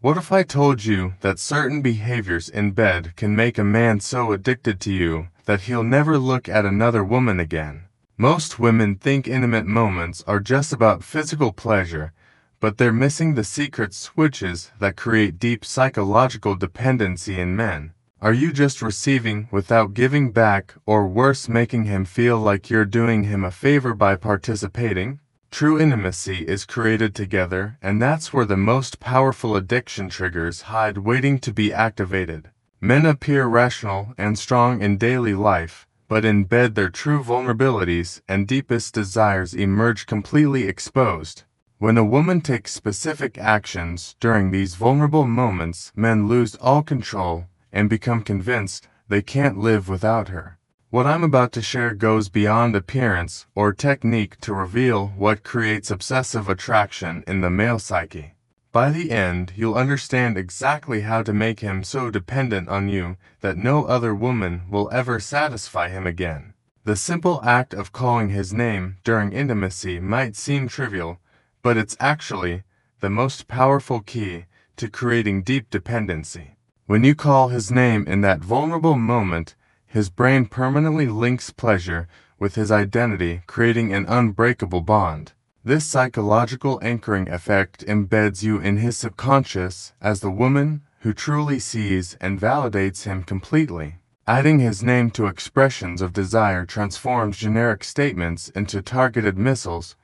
What if I told you that certain behaviors in bed can make a man so addicted to you that he'll never look at another woman again? Most women think intimate moments are just about physical pleasure, but they're missing the secret switches that create deep psychological dependency in men. Are you just receiving without giving back, or worse, making him feel like you're doing him a favor by participating? True intimacy is created together, and that's where the most powerful addiction triggers hide, waiting to be activated. Men appear rational and strong in daily life, but in bed their true vulnerabilities and deepest desires emerge completely exposed. When a woman takes specific actions during these vulnerable moments, men lose all control and become convinced they can't live without her. What I'm about to share goes beyond appearance or technique to reveal what creates obsessive attraction in the male psyche. By the end, you'll understand exactly how to make him so dependent on you that no other woman will ever satisfy him again. The simple act of calling his name during intimacy might seem trivial, but it's actually the most powerful key to creating deep dependency. When you call his name in that vulnerable moment, his brain permanently links pleasure with his identity, creating an unbreakable bond. This psychological anchoring effect embeds you in his subconscious as the woman who truly sees and validates him completely. Adding his name to expressions of desire transforms generic statements into targeted missiles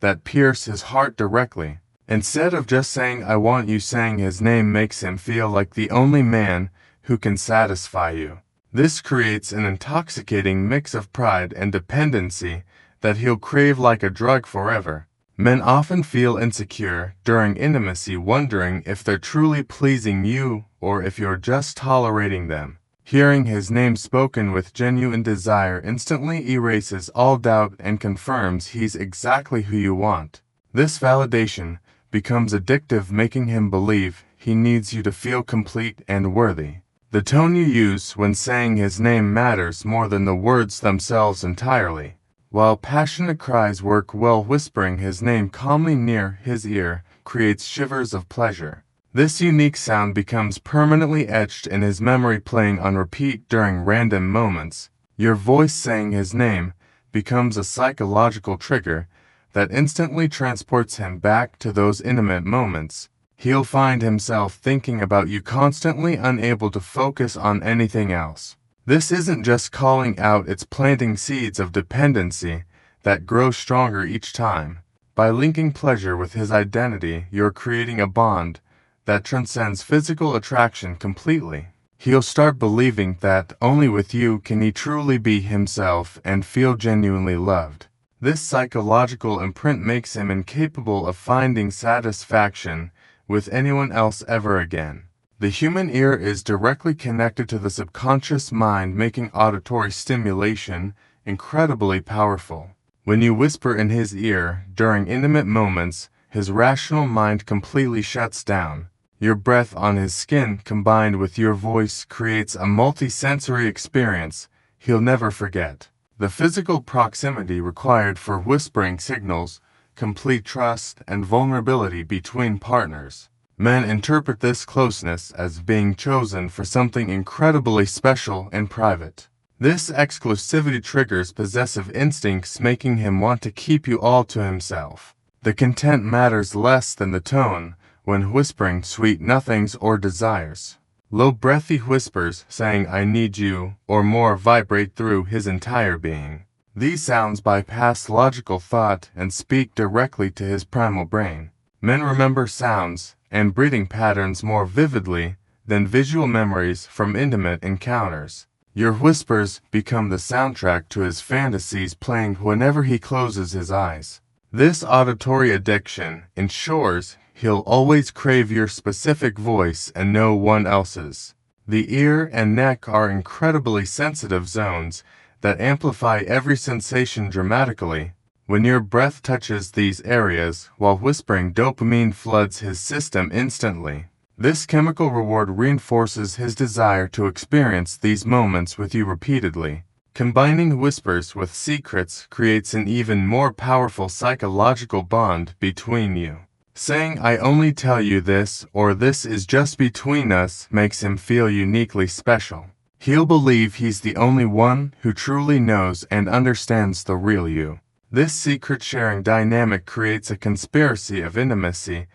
that pierce his heart directly. Instead of just saying "I want you," saying his name makes him feel like the only man who can satisfy you. This creates an intoxicating mix of pride and dependency that he'll crave like a drug forever. Men often feel insecure during intimacy, wondering if they're truly pleasing you or if you're just tolerating them. Hearing his name spoken with genuine desire instantly erases all doubt and confirms he's exactly who you want. This validation becomes addictive, making him believe he needs you to feel complete and worthy. The tone you use when saying his name matters more than the words themselves entirely. While passionate cries work well, whispering his name calmly near his ear creates shivers of pleasure. This unique sound becomes permanently etched in his memory, playing on repeat during random moments. Your voice saying his name becomes a psychological trigger that instantly transports him back to those intimate moments. He'll find himself thinking about you constantly, unable to focus on anything else. This isn't just calling out, it's planting seeds of dependency that grow stronger each time. By linking pleasure with his identity, you're creating a bond that transcends physical attraction completely. He'll start believing that only with you can he truly be himself and feel genuinely loved. This psychological imprint makes him incapable of finding satisfaction with anyone else ever again. The human ear is directly connected to the subconscious mind, making auditory stimulation incredibly powerful. When you whisper in his ear during intimate moments, his rational mind completely shuts down. Your breath on his skin combined with your voice creates a multi-sensory experience he'll never forget. The physical proximity required for whispering signals complete trust and vulnerability between partners. Men interpret this closeness as being chosen for something incredibly special and private. This exclusivity triggers possessive instincts, making him want to keep you all to himself. The content matters less than the tone when whispering sweet nothings or desires. Low breathy whispers saying "I need you" or more vibrate through his entire being. These sounds bypass logical thought and speak directly to his primal brain. Men remember sounds and breathing patterns more vividly than visual memories from intimate encounters. Your whispers become the soundtrack to his fantasies, playing whenever he closes his eyes. This auditory addiction ensures he'll always crave your specific voice and no one else's. The ear and neck are incredibly sensitive zones that amplify every sensation dramatically. When your breath touches these areas while whispering, dopamine floods his system instantly. This chemical reward reinforces his desire to experience these moments with you repeatedly. Combining whispers with secrets creates an even more powerful psychological bond between you. Saying "I only tell you this" or "this is just between us" makes him feel uniquely special. He'll believe he's the only one who truly knows and understands the real you. This secret-sharing dynamic creates a conspiracy of intimacy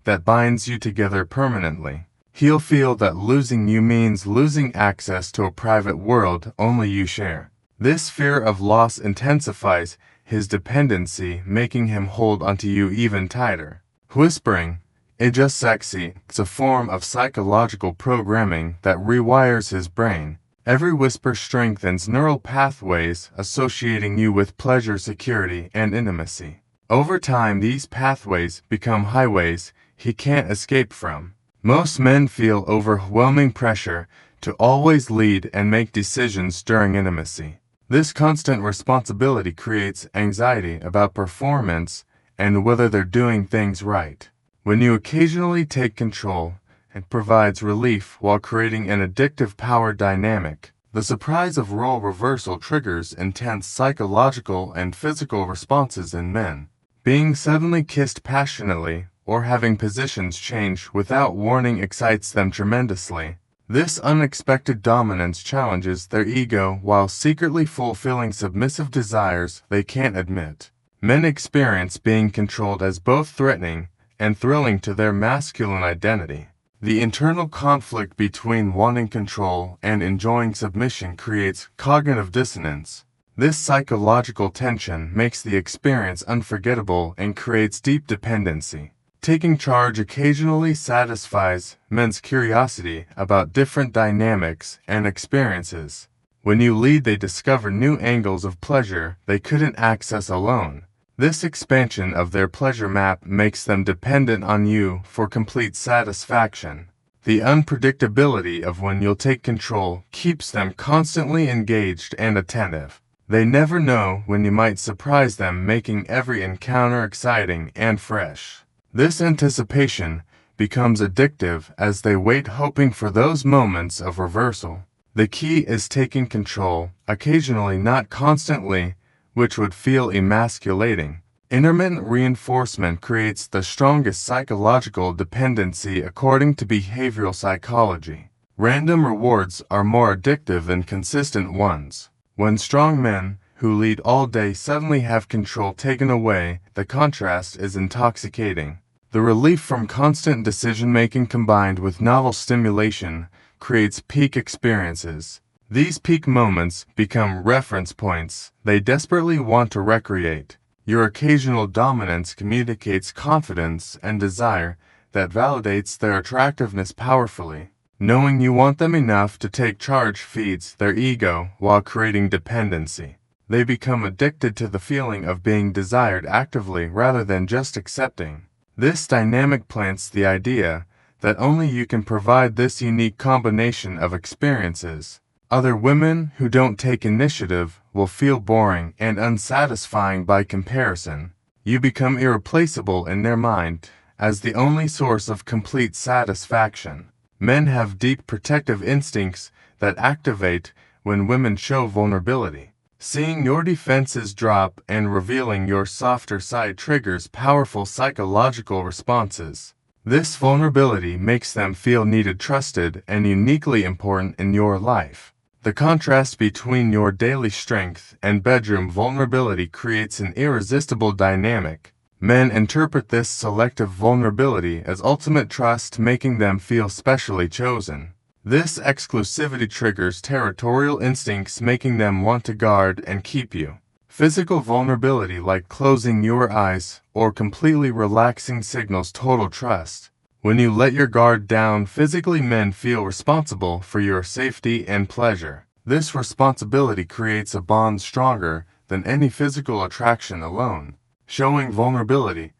that binds you together permanently. He'll feel that losing you means losing access to a private world only you share. This fear of loss intensifies his dependency, making him hold onto you even tighter. Whispering, "It's just sexy," it's a form of psychological programming that rewires his brain. Every whisper strengthens neural pathways associating you with pleasure, security, and intimacy. Over time, these pathways become highways he can't escape from. Most men feel overwhelming pressure to always lead and make decisions during intimacy. This constant responsibility creates anxiety about performance and whether they're doing things right. When you occasionally take control, it provides relief while creating an addictive power dynamic. The surprise of role reversal triggers intense psychological and physical responses in men. Being suddenly kissed passionately or having positions change without warning excites them tremendously. This unexpected dominance challenges their ego while secretly fulfilling submissive desires they can't admit. Men experience being controlled as both threatening and thrilling to their masculine identity. The internal conflict between wanting control and enjoying submission creates cognitive dissonance. This psychological tension makes the experience unforgettable and creates deep dependency. Taking charge occasionally satisfies men's curiosity about different dynamics and experiences. When you lead, they discover new angles of pleasure they couldn't access alone. This expansion of their pleasure map makes them dependent on you for complete satisfaction. The unpredictability of when you'll take control keeps them constantly engaged and attentive. They never know when you might surprise them, making every encounter exciting and fresh. This anticipation becomes addictive as they wait, hoping for those moments of reversal. The key is taking control, occasionally, not constantly, which would feel emasculating. Intermittent reinforcement creates the strongest psychological dependency according to behavioral psychology. Random rewards are more addictive than consistent ones. When strong men who lead all day suddenly have control taken away, the contrast is intoxicating. The relief from constant decision-making combined with novel stimulation creates peak experiences. These peak moments become reference points they desperately want to recreate. Your occasional dominance communicates confidence and desire that validates their attractiveness powerfully. Knowing you want them enough to take charge feeds their ego while creating dependency. They become addicted to the feeling of being desired actively rather than just accepting. This dynamic plants the idea that only you can provide this unique combination of experiences. Other women who don't take initiative will feel boring and unsatisfying by comparison. You become irreplaceable in their mind as the only source of complete satisfaction. Men have deep protective instincts that activate when women show vulnerability. Seeing your defenses drop and revealing your softer side triggers powerful psychological responses. This vulnerability makes them feel needed, trusted, and uniquely important in your life. The contrast between your daily strength and bedroom vulnerability creates an irresistible dynamic. Men interpret this selective vulnerability as ultimate trust, making them feel specially chosen. This exclusivity triggers territorial instincts, making them want to guard and keep you. Physical vulnerability, like closing your eyes or completely relaxing, signals total trust. When you let your guard down physically, men feel responsible for your safety and pleasure. This responsibility creates a bond stronger than any physical attraction alone. Showing vulnerability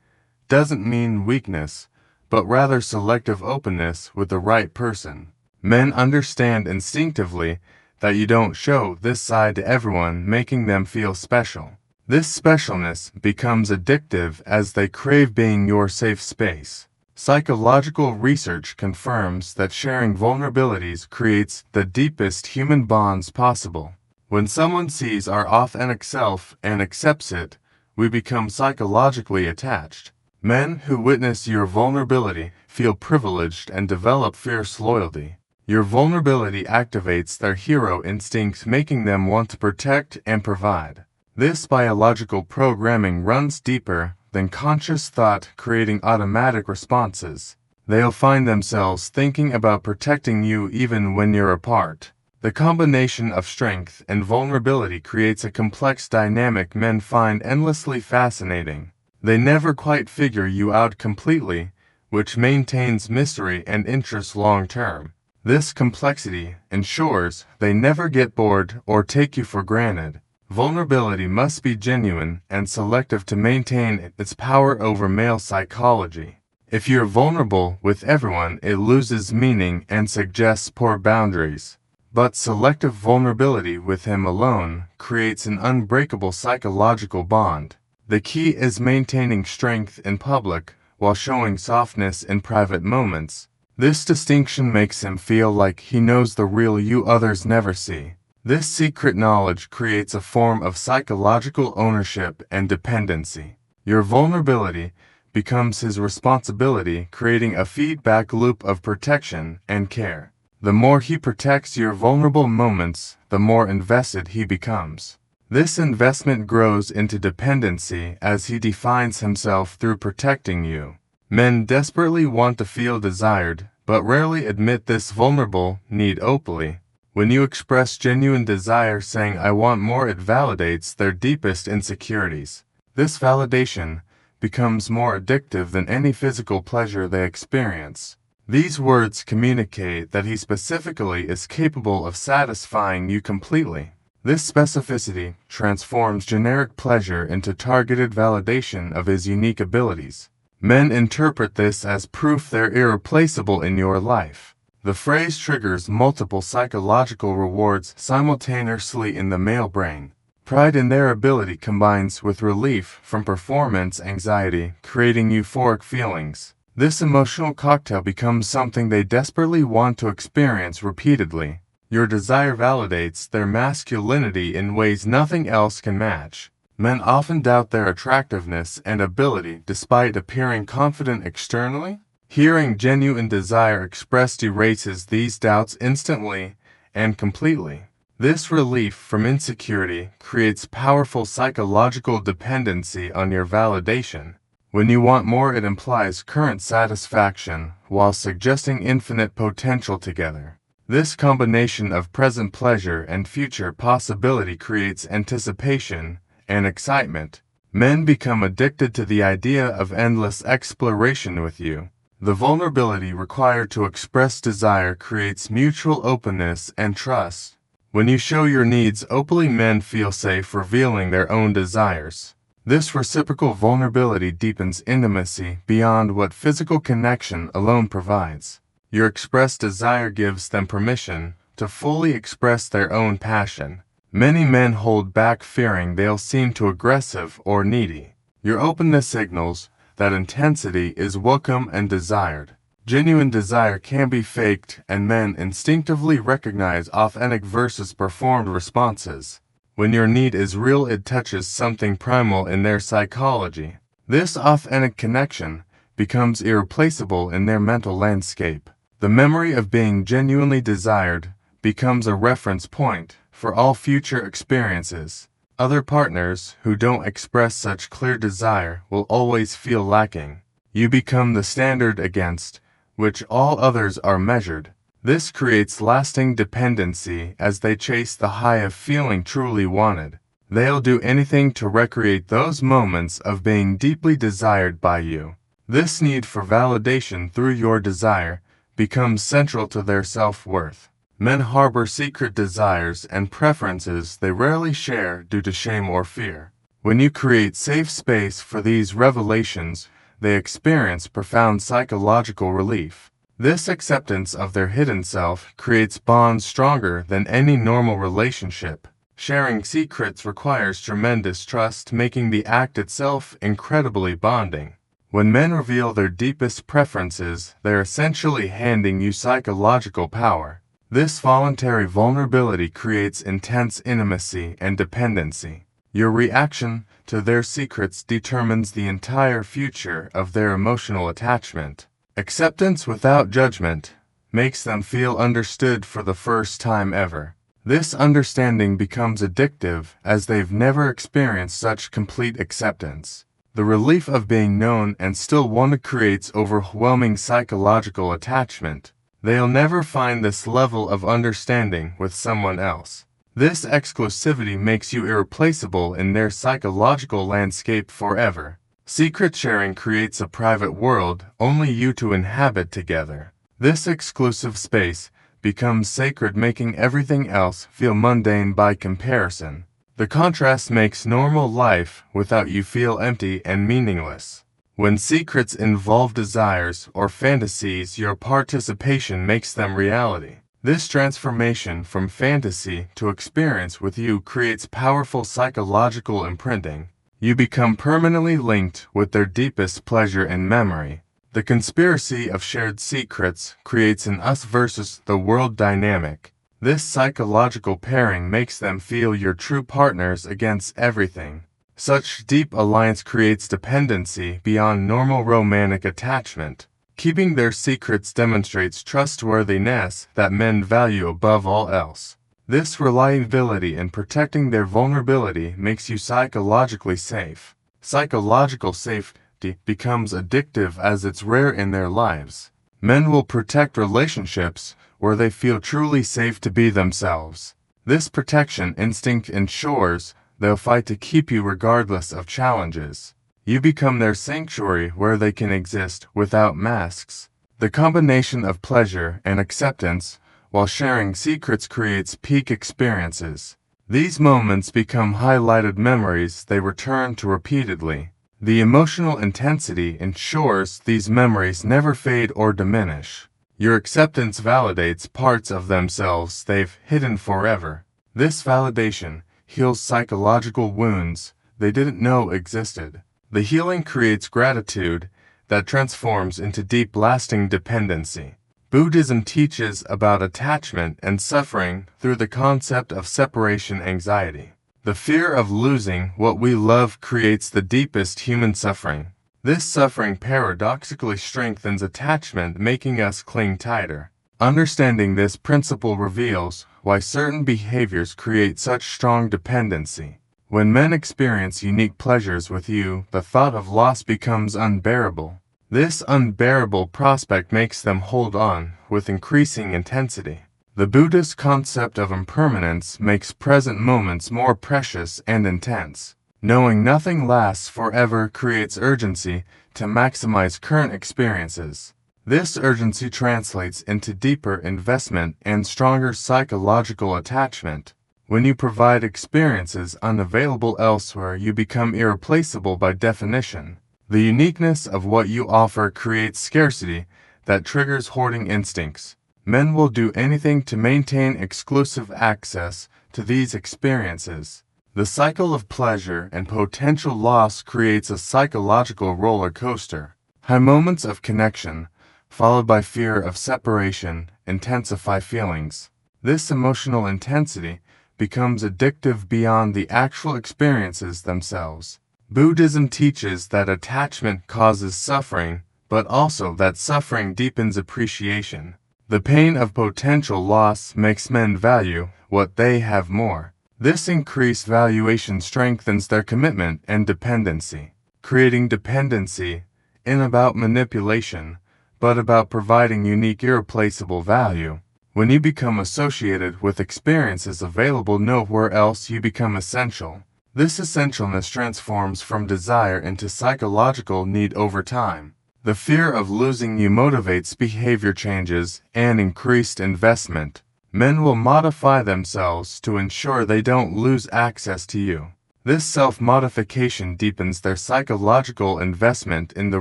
doesn't mean weakness, but rather selective openness with the right person. Men understand instinctively that you don't show this side to everyone, making them feel special. This specialness becomes addictive as they crave being your safe space. Psychological research confirms that sharing vulnerabilities creates the deepest human bonds possible. When someone sees our authentic self and accepts it, we become psychologically attached. Men who witness your vulnerability feel privileged and develop fierce loyalty. Your vulnerability activates their hero instincts, making them want to protect and provide. This biological programming runs deeper than conscious thought, creating automatic responses. They'll find themselves thinking about protecting you even when you're apart. The combination of strength and vulnerability creates a complex dynamic men find endlessly fascinating. They never quite figure you out completely, which maintains mystery and interest long term. This complexity ensures they never get bored or take you for granted. Vulnerability must be genuine and selective to maintain its power over male psychology. If you're vulnerable with everyone, it loses meaning and suggests poor boundaries. But selective vulnerability with him alone creates an unbreakable psychological bond. The key is maintaining strength in public while showing softness in private moments. This distinction makes him feel like he knows the real you others never see. This secret knowledge creates a form of psychological ownership and dependency. Your vulnerability becomes his responsibility, creating a feedback loop of protection and care. The more he protects your vulnerable moments, the more invested he becomes. This investment grows into dependency as he defines himself through protecting you. Men desperately want to feel desired, but rarely admit this vulnerable need openly. When you express genuine desire saying "I want more," it validates their deepest insecurities. This validation becomes more addictive than any physical pleasure they experience. These words communicate that he specifically is capable of satisfying you completely. This specificity transforms generic pleasure into targeted validation of his unique abilities. Men interpret this as proof they're irreplaceable in your life. The phrase triggers multiple psychological rewards simultaneously in the male brain. Pride in their ability combines with relief from performance anxiety, creating euphoric feelings. This emotional cocktail becomes something they desperately want to experience repeatedly. Your desire validates their masculinity in ways nothing else can match. Men often doubt their attractiveness and ability despite appearing confident externally. Hearing genuine desire expressed erases these doubts instantly and completely. This relief from insecurity creates powerful psychological dependency on your validation. When you want more, it implies current satisfaction while suggesting infinite potential together. This combination of present pleasure and future possibility creates anticipation and excitement. Men become addicted to the idea of endless exploration with you. The vulnerability required to express desire creates mutual openness and trust. When you show your needs openly, men feel safe revealing their own desires. This reciprocal vulnerability deepens intimacy beyond what physical connection alone provides. Your expressed desire gives them permission to fully express their own passion. Many men hold back fearing they'll seem too aggressive or needy. Your openness signals that intensity is welcome and desired. Genuine desire can be faked, and men instinctively recognize authentic versus performed responses. When your need is real, it touches something primal in their psychology. This authentic connection becomes irreplaceable in their mental landscape. The memory of being genuinely desired becomes a reference point for all future experiences. Other partners who don't express such clear desire will always feel lacking. You become the standard against which all others are measured. This creates lasting dependency as they chase the high of feeling truly wanted. They'll do anything to recreate those moments of being deeply desired by you. This need for validation through your desire becomes central to their self-worth. Men harbor secret desires and preferences they rarely share due to shame or fear. When you create safe space for these revelations, they experience profound psychological relief. This acceptance of their hidden self creates bonds stronger than any normal relationship. Sharing secrets requires tremendous trust, making the act itself incredibly bonding. When men reveal their deepest preferences, they're essentially handing you psychological power. This voluntary vulnerability creates intense intimacy and dependency. Your reaction to their secrets determines the entire future of their emotional attachment. Acceptance without judgment makes them feel understood for the first time ever. This understanding becomes addictive as they've never experienced such complete acceptance. The relief of being known and still wanted creates overwhelming psychological attachment. They'll never find this level of understanding with someone else. This exclusivity makes you irreplaceable in their psychological landscape forever. Secret sharing creates a private world only you two inhabit together. This exclusive space becomes sacred, making everything else feel mundane by comparison. The contrast makes normal life without you feel empty and meaningless. When secrets involve desires or fantasies, your participation makes them reality. This transformation from fantasy to experience with you creates powerful psychological imprinting. You become permanently linked with their deepest pleasure and memory. The conspiracy of shared secrets creates an us versus the world dynamic. This psychological pairing makes them feel your true partners against everything. Such deep alliance creates dependency beyond normal romantic attachment. Keeping their secrets demonstrates trustworthiness that men value above all else. This reliability in protecting their vulnerability makes you psychologically safe. Psychological safety becomes addictive as it's rare in their lives. Men will protect relationships where they feel truly safe to be themselves. This protection instinct ensures they'll fight to keep you regardless of challenges. You become their sanctuary where they can exist without masks. The combination of pleasure and acceptance while sharing secrets creates peak experiences. These moments become highlighted memories they return to repeatedly. The emotional intensity ensures these memories never fade or diminish. Your acceptance validates parts of themselves they've hidden forever. This validation heals psychological wounds they didn't know existed. The healing creates gratitude that transforms into deep, lasting dependency. Buddhism teaches about attachment and suffering through the concept of separation anxiety. The fear of losing what we love creates the deepest human suffering. This suffering paradoxically strengthens attachment, making us cling tighter. Understanding this principle reveals why certain behaviors create such strong dependency. When men experience unique pleasures with you, the thought of loss becomes unbearable. This unbearable prospect makes them hold on with increasing intensity. The Buddhist concept of impermanence makes present moments more precious and intense. Knowing nothing lasts forever creates urgency to maximize current experiences. This urgency translates into deeper investment and stronger psychological attachment. When you provide experiences unavailable elsewhere, you become irreplaceable by definition. The uniqueness of what you offer creates scarcity that triggers hoarding instincts. Men will do anything to maintain exclusive access to these experiences. The cycle of pleasure and potential loss creates a psychological roller coaster. High moments of connection, followed by fear of separation, intensify feelings. This emotional intensity becomes addictive beyond the actual experiences themselves. Buddhism teaches that attachment causes suffering, but also that suffering deepens appreciation. The pain of potential loss makes men value what they have more. This increased valuation strengthens their commitment and dependency. Creating dependency isn't about manipulation, but about providing unique, irreplaceable value. When you become associated with experiences available nowhere else, you become essential. This essentialness transforms from desire into psychological need over time. The fear of losing you motivates behavior changes and increased investment. Men will modify themselves to ensure they don't lose access to you. This self-modification deepens their psychological investment in the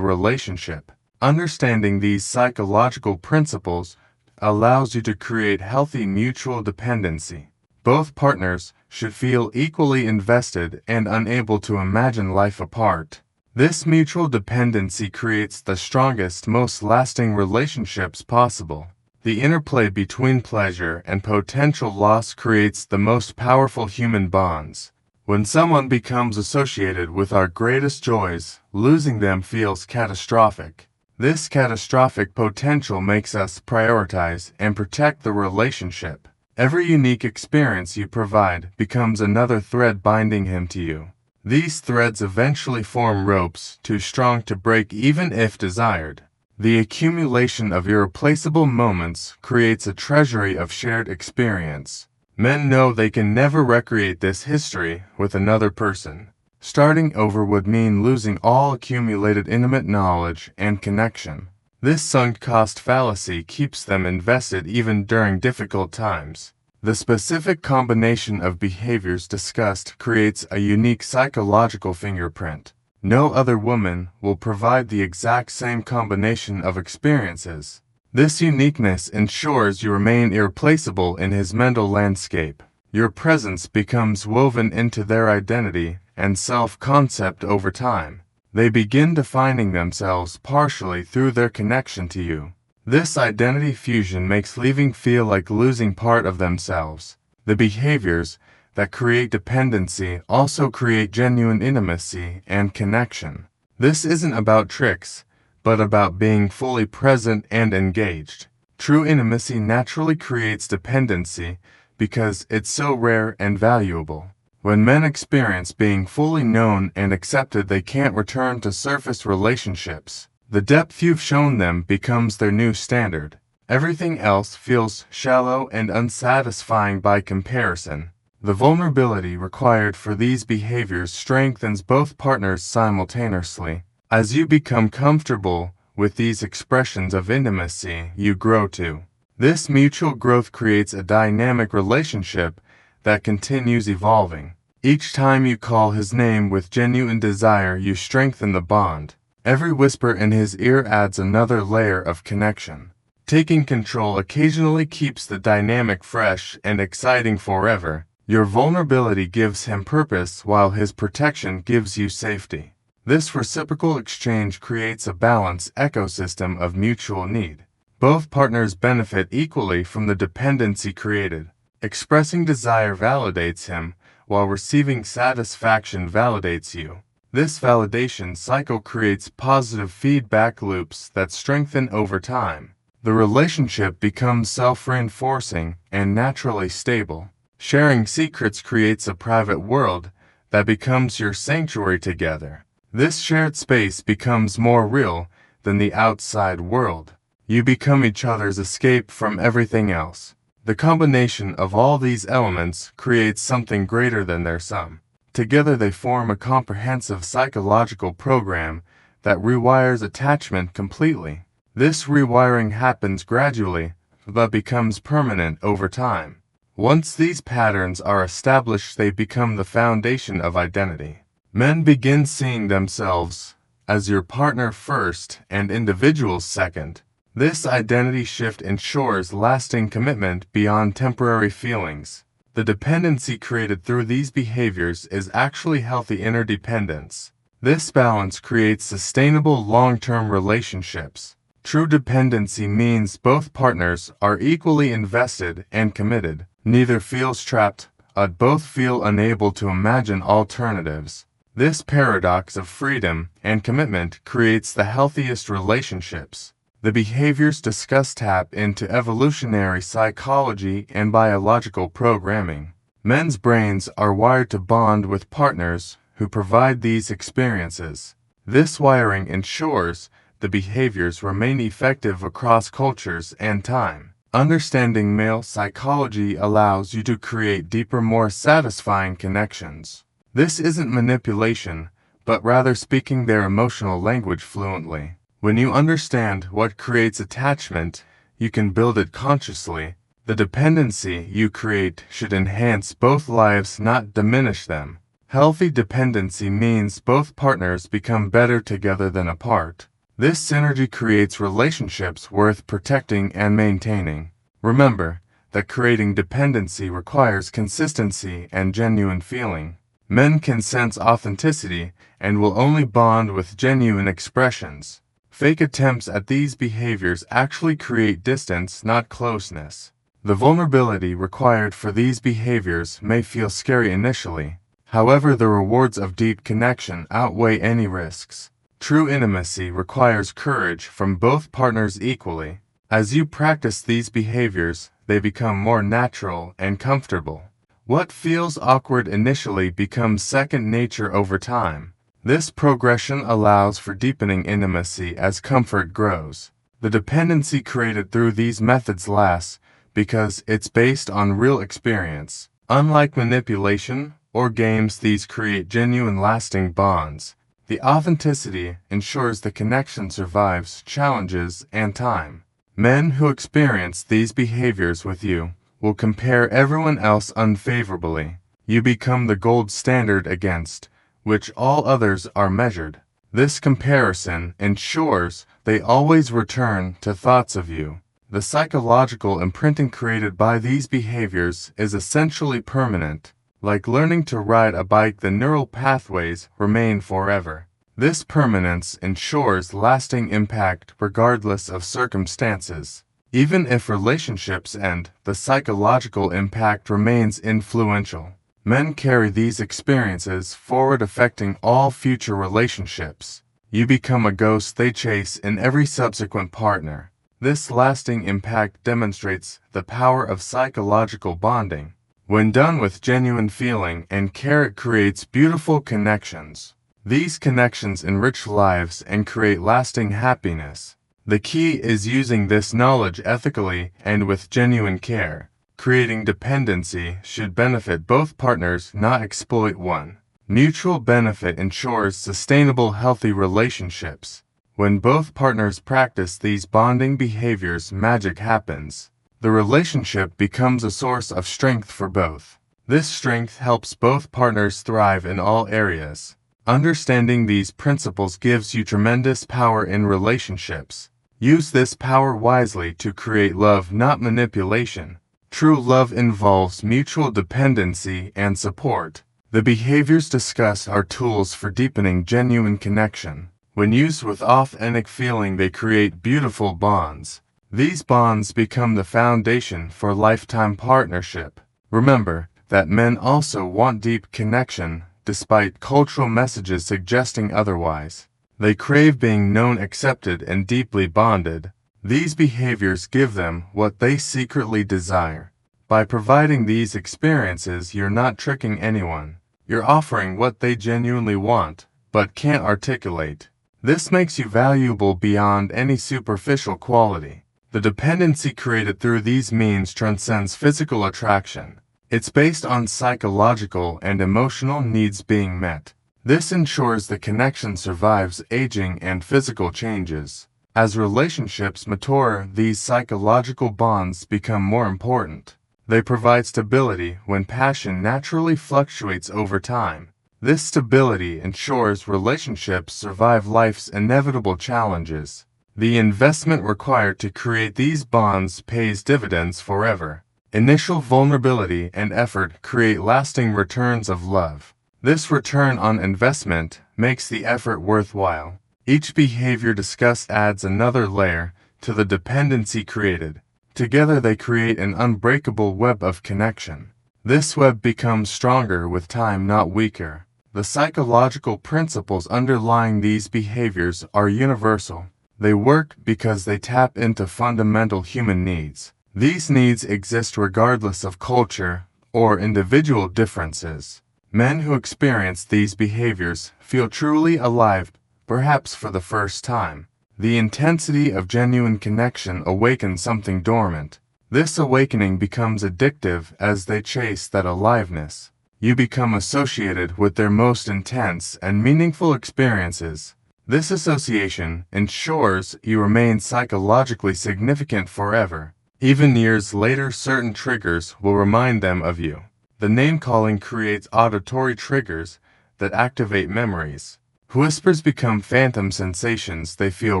relationship. Understanding these psychological principles allows you to create healthy mutual dependency. Both partners should feel equally invested and unable to imagine life apart. This mutual dependency creates the strongest, most lasting relationships possible. The interplay between pleasure and potential loss creates the most powerful human bonds. When someone becomes associated with our greatest joys, losing them feels catastrophic. This catastrophic potential makes us prioritize and protect the relationship. Every unique experience you provide becomes another thread binding him to you. These threads eventually form ropes too strong to break even if desired. The accumulation of irreplaceable moments creates a treasury of shared experience. Men know they can never recreate this history with another person. Starting over would mean losing all accumulated intimate knowledge and connection. This sunk cost fallacy keeps them invested even during difficult times. The specific combination of behaviors discussed creates a unique psychological fingerprint. No other woman will provide the exact same combination of experiences. This uniqueness ensures you remain irreplaceable in his mental landscape. Your presence becomes woven into their identity and self-concept over time. They begin defining themselves partially through their connection to you. This identity fusion makes leaving feel like losing part of themselves. The behaviors that create dependency also create genuine intimacy and connection. This isn't about tricks, but about being fully present and engaged. True intimacy naturally creates dependency because it's so rare and valuable. When men experience being fully known and accepted, they can't return to surface relationships. The depth you've shown them becomes their new standard. Everything else feels shallow and unsatisfying by comparison. The vulnerability required for these behaviors strengthens both partners simultaneously. As you become comfortable with these expressions of intimacy, you grow too. This mutual growth creates a dynamic relationship that continues evolving. Each time you call his name with genuine desire, you strengthen the bond. Every whisper in his ear adds another layer of connection. Taking control occasionally keeps the dynamic fresh and exciting forever. Your vulnerability gives him purpose while his protection gives you safety. This reciprocal exchange creates a balanced ecosystem of mutual need. Both partners benefit equally from the dependency created. Expressing desire validates him, while receiving satisfaction validates you. This validation cycle creates positive feedback loops that strengthen over time. The relationship becomes self-reinforcing and naturally stable. Sharing secrets creates a private world that becomes your sanctuary together. This shared space becomes more real than the outside world. You become each other's escape from everything else. The combination of all these elements creates something greater than their sum. Together they form a comprehensive psychological program that rewires attachment completely. This rewiring happens gradually, but becomes permanent over time. Once these patterns are established, they become the foundation of identity. Men begin seeing themselves as your partner first and individuals second. This identity shift ensures lasting commitment beyond temporary feelings. The dependency created through these behaviors is actually healthy interdependence. This balance creates sustainable long-term relationships. True dependency means both partners are equally invested and committed. Neither feels trapped, but both feel unable to imagine alternatives. This paradox of freedom and commitment creates the healthiest relationships. The behaviors discussed tap into evolutionary psychology and biological programming. Men's brains are wired to bond with partners who provide these experiences. This wiring ensures the behaviors remain effective across cultures and time. Understanding male psychology allows you to create deeper, more satisfying connections. This isn't manipulation, but rather speaking their emotional language fluently. When you understand what creates attachment, you can build it consciously. The dependency you create should enhance both lives, not diminish them. Healthy dependency means both partners become better together than apart. This synergy creates relationships worth protecting and maintaining. Remember that creating dependency requires consistency and genuine feeling. Men can sense authenticity and will only bond with genuine expressions. Fake attempts at these behaviors actually create distance, not closeness. The vulnerability required for these behaviors may feel scary initially. However, the rewards of deep connection outweigh any risks. True intimacy requires courage from both partners equally. As you practice these behaviors, they become more natural and comfortable. What feels awkward initially becomes second nature over time. This progression allows for deepening intimacy as comfort grows. The dependency created through these methods lasts because it's based on real experience. Unlike manipulation or games, these create genuine lasting bonds. The authenticity ensures the connection survives challenges and time. Men who experience these behaviors with you will compare everyone else unfavorably. You become the gold standard against which all others are measured. This comparison ensures they always return to thoughts of you. The psychological imprinting created by these behaviors is essentially permanent. Like learning to ride a bike, the neural pathways remain forever. This permanence ensures lasting impact regardless of circumstances. Even if relationships end, the psychological impact remains influential. Men carry these experiences forward, affecting all future relationships. You become a ghost they chase in every subsequent partner. This lasting impact demonstrates the power of psychological bonding. When done with genuine feeling and care, it creates beautiful connections. These connections enrich lives and create lasting happiness. The key is using this knowledge ethically and with genuine care. Creating dependency should benefit both partners, not exploit one. Mutual benefit ensures sustainable, healthy relationships. When both partners practice these bonding behaviors, magic happens. The relationship becomes a source of strength for both. This strength helps both partners thrive in all areas. Understanding these principles gives you tremendous power in relationships. Use this power wisely to create love, not manipulation. True love involves mutual dependency and support. The behaviors discussed are tools for deepening genuine connection. When used with authentic feeling, they create beautiful bonds. These bonds become the foundation for lifetime partnership. Remember that men also want deep connection, despite cultural messages suggesting otherwise. They crave being known, accepted, and deeply bonded. These behaviors give them what they secretly desire. By providing these experiences, you're not tricking anyone. You're offering what they genuinely want, but can't articulate. This makes you valuable beyond any superficial quality. The dependency created through these means transcends physical attraction. It's based on psychological and emotional needs being met. This ensures the connection survives aging and physical changes. As relationships mature, these psychological bonds become more important. They provide stability when passion naturally fluctuates over time. This stability ensures relationships survive life's inevitable challenges. The investment required to create these bonds pays dividends forever. Initial vulnerability and effort create lasting returns of love. This return on investment makes the effort worthwhile. Each behavior discussed adds another layer to the dependency created. Together they create an unbreakable web of connection. This web becomes stronger with time, not weaker. The psychological principles underlying these behaviors are universal. They work because they tap into fundamental human needs. These needs exist regardless of culture or individual differences. Men who experience these behaviors feel truly alive, perhaps for the first time. The intensity of genuine connection awakens something dormant. This awakening becomes addictive as they chase that aliveness. You become associated with their most intense and meaningful experiences. This association ensures you remain psychologically significant forever. Even years later, certain triggers will remind them of you. The name-calling creates auditory triggers that activate memories. Whispers become phantom sensations they feel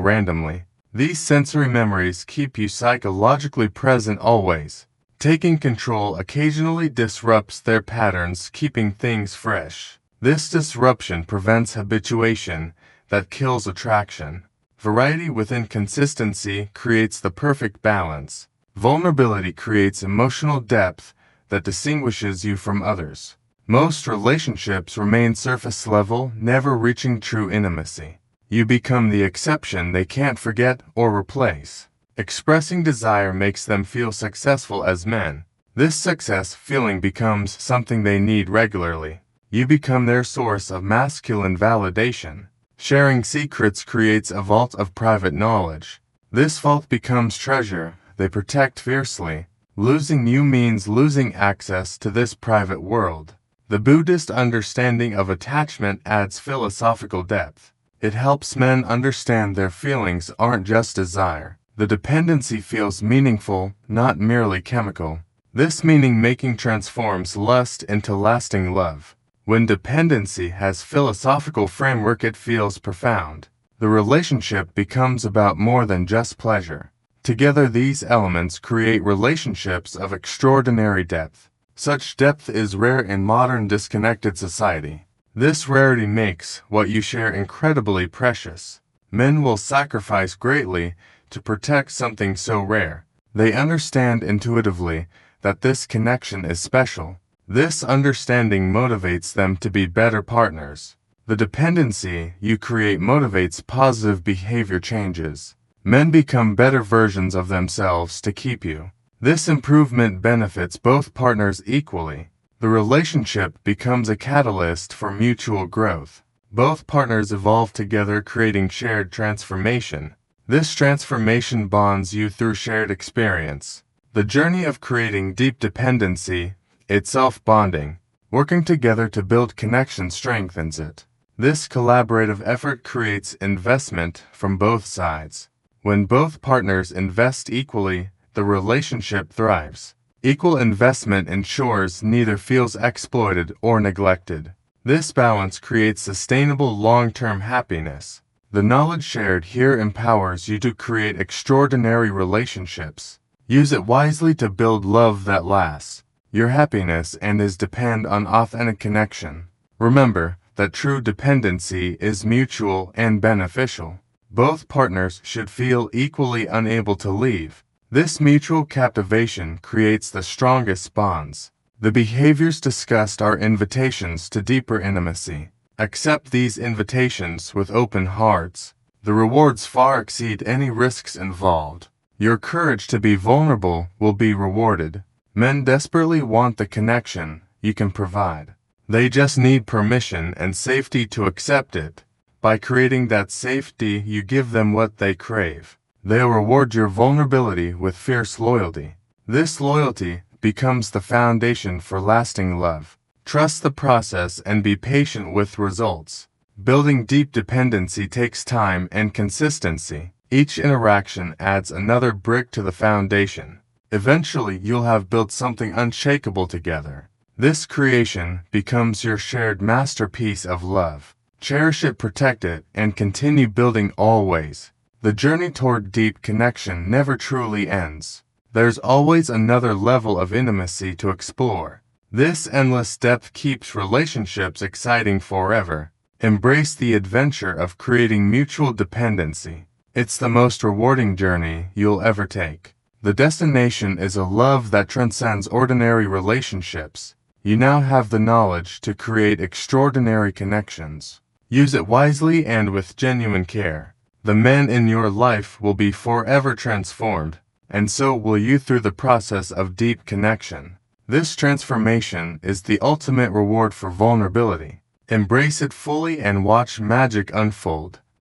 randomly. These sensory memories keep you psychologically present always. Taking control occasionally disrupts their patterns, keeping things fresh. This disruption prevents habituation that kills attraction. Variety within consistency creates the perfect balance. Vulnerability creates emotional depth that distinguishes you from others. Most relationships remain surface level, never reaching true intimacy. You become the exception they can't forget or replace. Expressing desire makes them feel successful as men. This success feeling becomes something they need regularly. You become their source of masculine validation. Sharing secrets creates a vault of private knowledge. This vault becomes treasure they protect fiercely. Losing you means losing access to this private world. The Buddhist understanding of attachment adds philosophical depth. It helps men understand their feelings aren't just desire. The dependency feels meaningful, not merely chemical. This meaning-making transforms lust into lasting love. When dependency has philosophical framework, it feels profound. The relationship becomes about more than just pleasure. Together, these elements create relationships of extraordinary depth. Such depth is rare in modern disconnected society. This rarity makes what you share incredibly precious. Men will sacrifice greatly to protect something so rare. They understand intuitively that this connection is special. This understanding motivates them to be better partners. The dependency you create motivates positive behavior changes. Men become better versions of themselves to keep you. This improvement benefits both partners equally. The relationship becomes a catalyst for mutual growth. Both partners evolve together, creating shared transformation. This transformation bonds you through shared experience. The journey of creating deep dependency, itself bonding. Working together to build connection strengthens it. This collaborative effort creates investment from both sides. When both partners invest equally, the relationship thrives. Equal investment ensures neither feels exploited or neglected. This balance creates sustainable long-term happiness. The knowledge shared here empowers you to create extraordinary relationships. Use it wisely to build love that lasts. Your happiness and his depend on authentic connection. Remember that true dependency is mutual and beneficial. Both partners should feel equally unable to leave. This mutual captivation creates the strongest bonds. The behaviors discussed are invitations to deeper intimacy. Accept these invitations with open hearts. The rewards far exceed any risks involved. Your courage to be vulnerable will be rewarded. Men desperately want the connection you can provide. They just need permission and safety to accept it. By creating that safety, you give them what they crave. They'll reward your vulnerability with fierce loyalty. This loyalty becomes the foundation for lasting love. Trust the process and be patient with results. Building deep dependency takes time and consistency. Each interaction adds another brick to the foundation. Eventually, you'll have built something unshakable together. This creation becomes your shared masterpiece of love. Cherish it, protect it, and continue building always. The journey toward deep connection never truly ends. There's always another level of intimacy to explore. This endless depth keeps relationships exciting forever. Embrace the adventure of creating mutual dependency. It's the most rewarding journey you'll ever take. The destination is a love that transcends ordinary relationships. You now have the knowledge to create extraordinary connections. Use it wisely and with genuine care. The men in your life will be forever transformed, and so will you through the process of deep connection. This transformation is the ultimate reward for vulnerability. Embrace it fully and watch magic unfold.